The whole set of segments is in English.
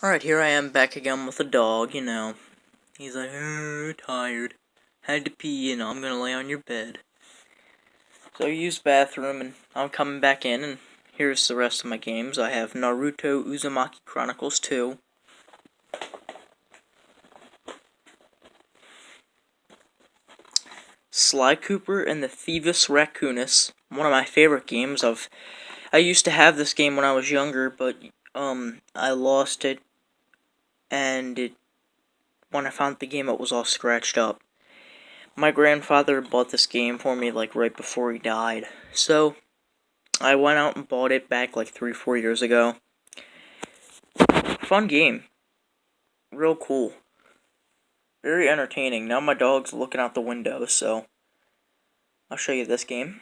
Alright, here I am back again with the dog, He's like, tired. Had to pee, I'm gonna lay on your bed. So I used the bathroom, and I'm coming back in, and here's the rest of my games. I have Naruto Uzumaki Chronicles 2. Sly Cooper and the Thievis Raccoonus. One of my favorite games. I used to have this game when I was younger, but, I lost it, and when I found the game, it was all scratched up. My grandfather bought this game for me, right before he died. So, I went out and bought it back, 3-4 years ago. Fun game. Real cool. Very entertaining. Now my dog's looking out the window, so I'll show you this game.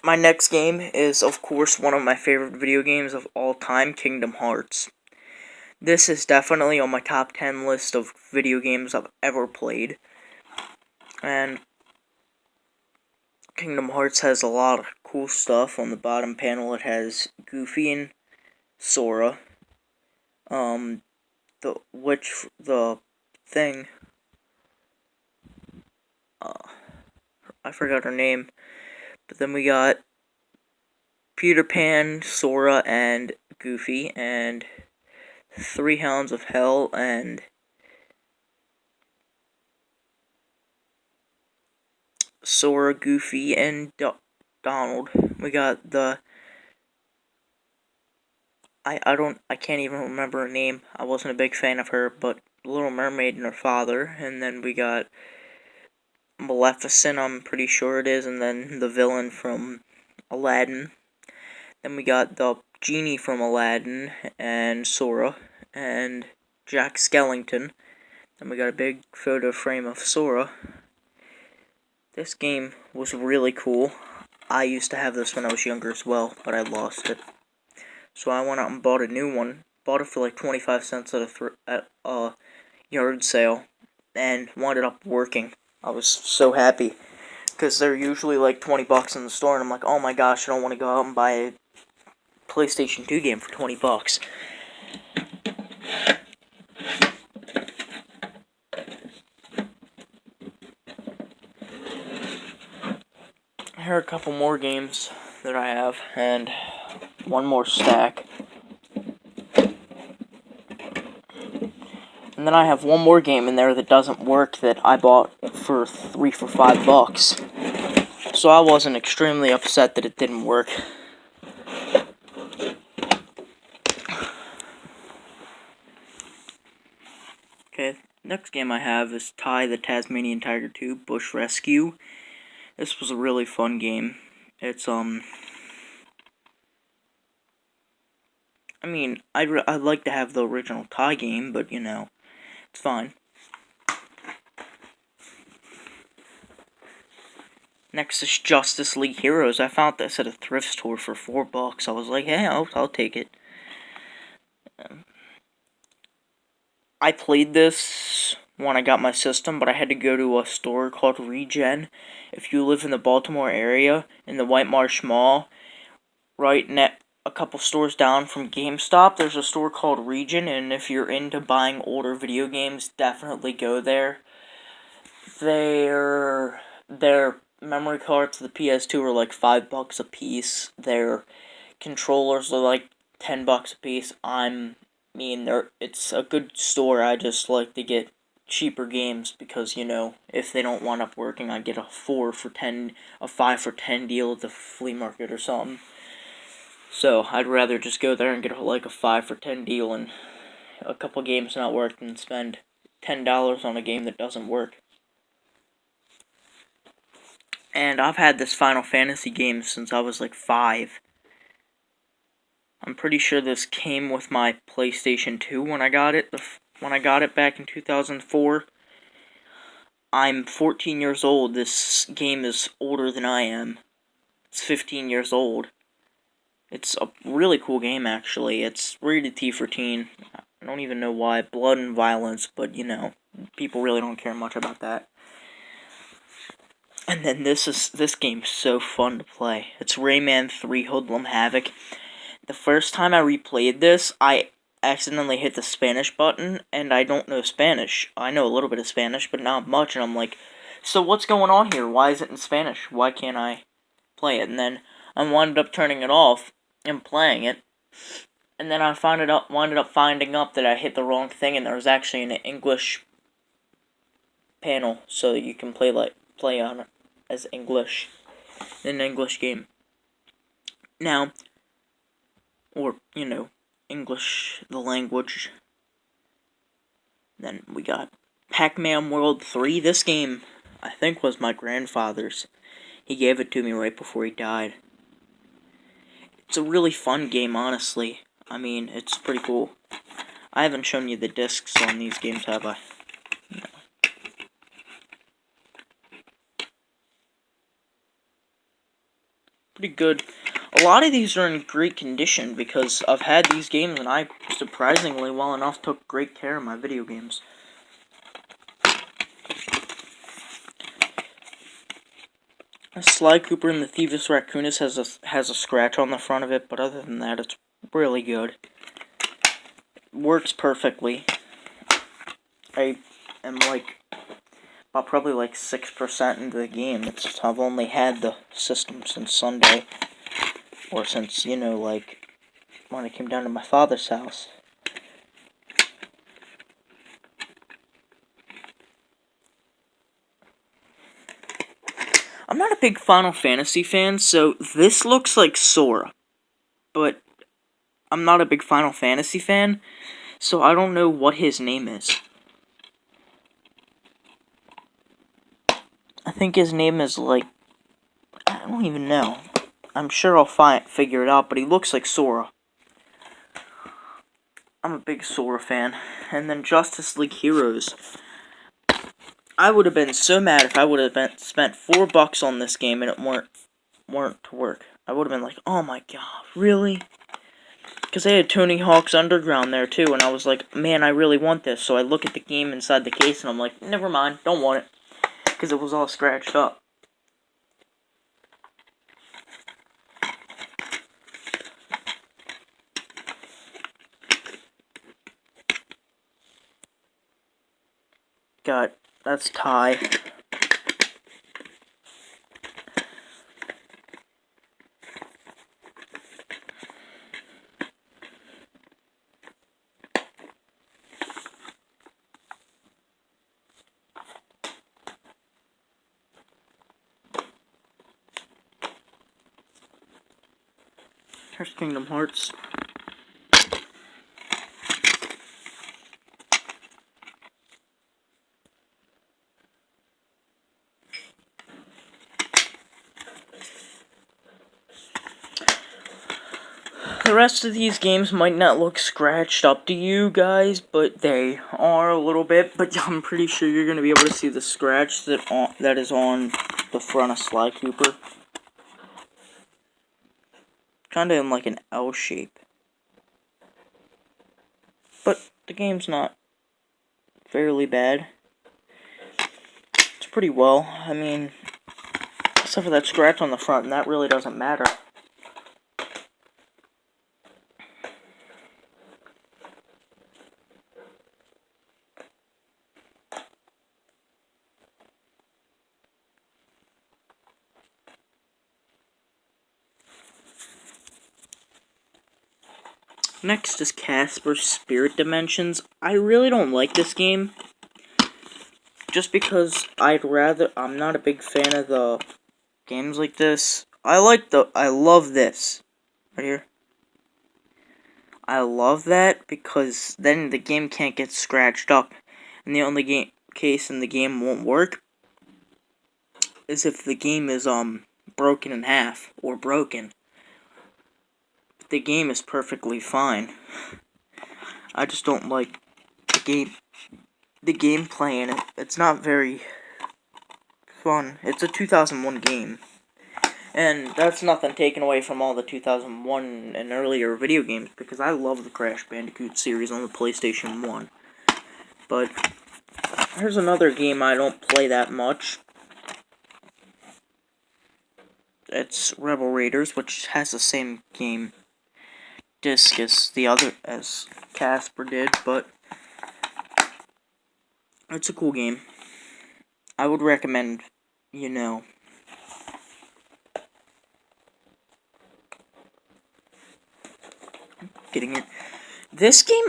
My next game is, of course, one of my favorite video games of all time, Kingdom Hearts. This is definitely on my top 10 list of video games I've ever played. And Kingdom Hearts has a lot of cool stuff. On the bottom panel, it has Goofy and Sora. I forgot her name. But then we got Peter Pan, Sora, and Goofy, and 3 Hounds of Hell, and Sora, Goofy, and Donald. We got the I can't even remember her name. I wasn't a big fan of her, but Little Mermaid and her father. And then we got Maleficent, I'm pretty sure it is, and then the villain from Aladdin. Then we got the genie from Aladdin, and Sora, and Jack Skellington. Then we got a big photo frame of Sora. This game was really cool. I used to have this when I was younger as well, but I lost it. So I went out and bought a new one. Bought it for 25 cents at a yard sale, and wound up working. I was so happy, because they're usually 20 bucks in the store, and I'm like, oh my gosh, I don't want to go out and buy a PlayStation 2 game for 20 bucks. Here are a couple more games that I have, and one more stack. And then I have one more game in there that doesn't work that I bought for 5 bucks. So I wasn't extremely upset that it didn't work. Okay, next game I have is Ty the Tasmanian Tiger 2 Bush Rescue. This was a really fun game. It's, I'd like to have the original Ty game, but, it's fine. Next is Justice League Heroes. I found this at a thrift store for 4 bucks. I was like, hey, I'll take it. I played this when I got my system, but I had to go to a store called Regen. If you live in the Baltimore area, in the White Marsh Mall, a couple stores down from GameStop, there's a store called Regen, and if you're into buying older video games, definitely go there. Their memory cards to the PS2 are 5 bucks a piece. Their controllers are 10 bucks a piece. It's a good store. I just like to get cheaper games because, if they don't wind up working, I get a 5 for 10 deal at the flea market or something. So, I'd rather just go there and get a 5 for 10 deal and a couple games not work than spend $10 on a game that doesn't work. And I've had this Final Fantasy game since I was 5. I'm pretty sure this came with my PlayStation 2 when I got it. When I got it back in 2004. I'm 14 years old. This game is older than I am. It's 15 years old. It's a really cool game, actually. It's rated T for teen. I don't even know why. Blood and violence, but, people really don't care much about that. And then this game's so fun to play. It's Rayman 3 Hoodlum Havoc. The first time I replayed this, I accidentally hit the Spanish button, and I don't know Spanish. I know a little bit of Spanish, but not much, and I'm like, so what's going on here? Why is it in Spanish? Why can't I play it? And then I wound up turning it off and playing it, and then I wound up finding up that I hit the wrong thing, and there was actually an English panel, so that you can play on it as English in an English game. Now, or English, the language. Then we got Pac-Man World 3. This game, I think, was my grandfather's. He gave it to me right before he died. It's a really fun game, honestly. I mean, it's pretty cool. I haven't shown you the discs on these games, have I? No. Pretty good. A lot of these are in great condition because I've had these games and I, surprisingly well enough, took great care of my video games. Sly Cooper and the Thievius Raccoonus has a scratch on the front of it, but other than that, it's really good. Works perfectly. I am probably 6% into the game. I've only had the system since Sunday, or since when I came down to my father's house. I'm not a big Final Fantasy fan, so this looks like Sora. But I'm not a big Final Fantasy fan, so I don't know what his name is. I think his name is I don't even know. I'm sure I'll figure it out, but he looks like Sora. I'm a big Sora fan. And then Justice League Heroes. I would have been so mad if I would have spent $4 on this game and it weren't to work. I would have been like, oh my god, really? Because they had Tony Hawk's Underground there too, and I was like, man, I really want this. So I look at the game inside the case and I'm like, never mind, don't want it. Because it was all scratched up. That's Ty. Here's Kingdom Hearts. The rest of these games might not look scratched up to you guys, but they are a little bit. But I'm pretty sure you're going to be able to see the scratch that is on the front of Sly Cooper. Kind of in an L shape. But the game's not fairly bad. It's pretty well. I mean, except for that scratch on the front, and that really doesn't matter. Next is Casper Spirit Dimensions. I really don't like this game. Just because I'm not a big fan of the games like this. I love this. Right here. I love that because then the game can't get scratched up. And the only case in the game won't work is if the game is, broken in half or broken. The game is perfectly fine. I just don't like the gameplay in it. It's not very fun. It's a 2001 game. And that's nothing taken away from all the 2001 and earlier video games, because I love the Crash Bandicoot series on the PlayStation 1. But here's another game I don't play that much. It's Rebel Raiders, which has the same game disc as Casper did, but it's a cool game. I would recommend, getting it. This game,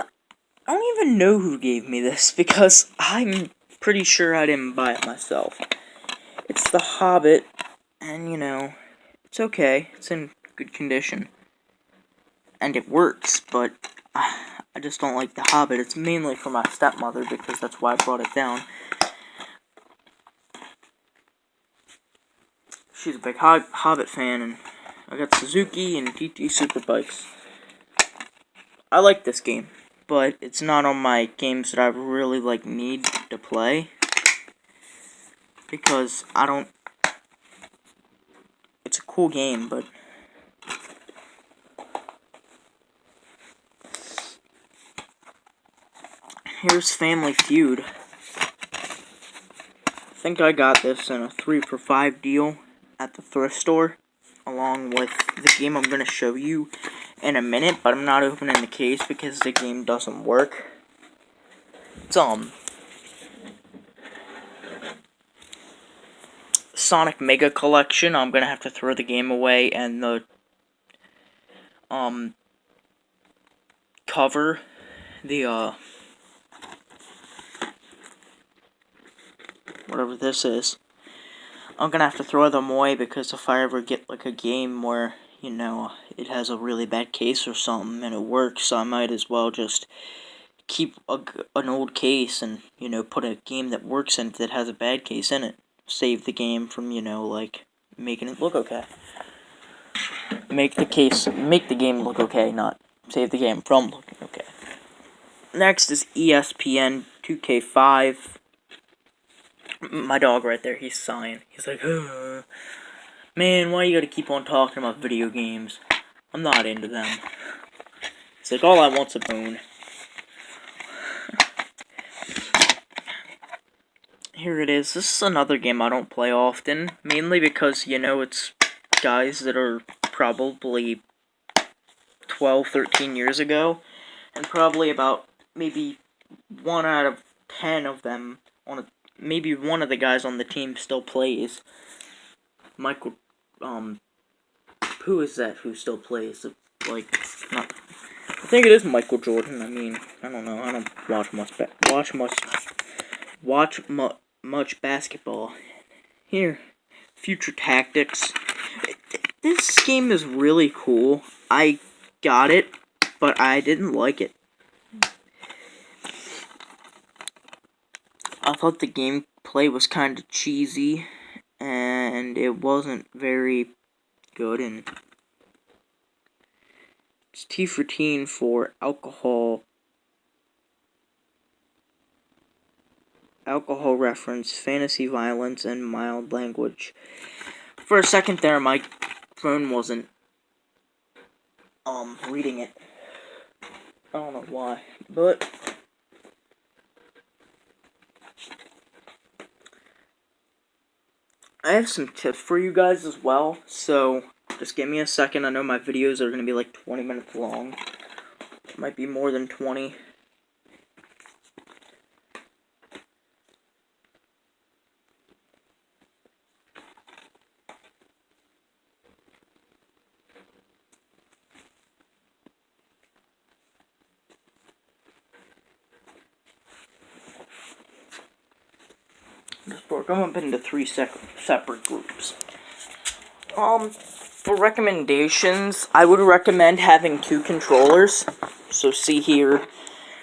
I don't even know who gave me this, because I'm pretty sure I didn't buy it myself. It's The Hobbit, and, it's okay. It's in good condition. And it works, but I just don't like The Hobbit. It's mainly for my stepmother, because that's why I brought it down. She's a big Hobbit fan, and I got Suzuki and GT Superbikes. I like this game, but it's not on my games that I really, need to play. Because I don't... It's a cool game, but... Here's Family Feud. I think I got this in a 3-for-5 deal at the thrift store, along with the game I'm going to show you in a minute, but I'm not opening the case because the game doesn't work. It's, Sonic Mega Collection. I'm going to have to throw the game away, and the, cover, the, whatever this is, I'm gonna have to throw them away, because if I ever get, a game where, it has a really bad case or something, and it works, I might as well just keep an old case and, put a game that works in it that has a bad case in it. Save the game from, making it look okay. Make the game look okay, not save the game from looking okay. Next is ESPN 2K5. My dog right there, he's sighing. He's like, man, why you gotta keep on talking about video games? I'm not into them. It's like, all I want's a bone. Here it is. This is another game I don't play often, mainly because, it's guys that are probably 12, 13 years ago, and probably about maybe 1 out of 10 of them maybe one of the guys on the team still plays. Michael, who is that who still plays? I think it is Michael Jordan. I mean, I don't know. I don't watch much basketball. Here, Future Tactics. This game is really cool. I got it, but I didn't like it. I thought the gameplay was kind of cheesy, and it wasn't very good, and it's T for teen for alcohol reference, fantasy violence, and mild language. For a second there, my phone wasn't, reading it. I don't know why, but I have some tips for you guys as well, so just give me a second. I know my videos are going to be 20 minutes long. It might be more than 20. Just broke them up into 3 separate groups. For recommendations, I would recommend having 2 controllers. So see here,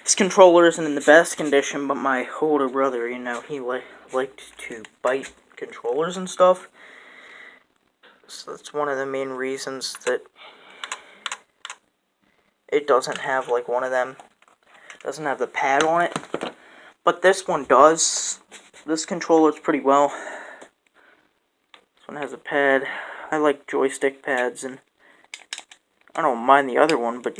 this controller isn't in the best condition, but my older brother, he liked to bite controllers and stuff. So that's one of the main reasons that it doesn't have one of them. Doesn't have the pad on it. But this one does. This controller's pretty well. This one has a pad. I like joystick pads, and I don't mind the other one, but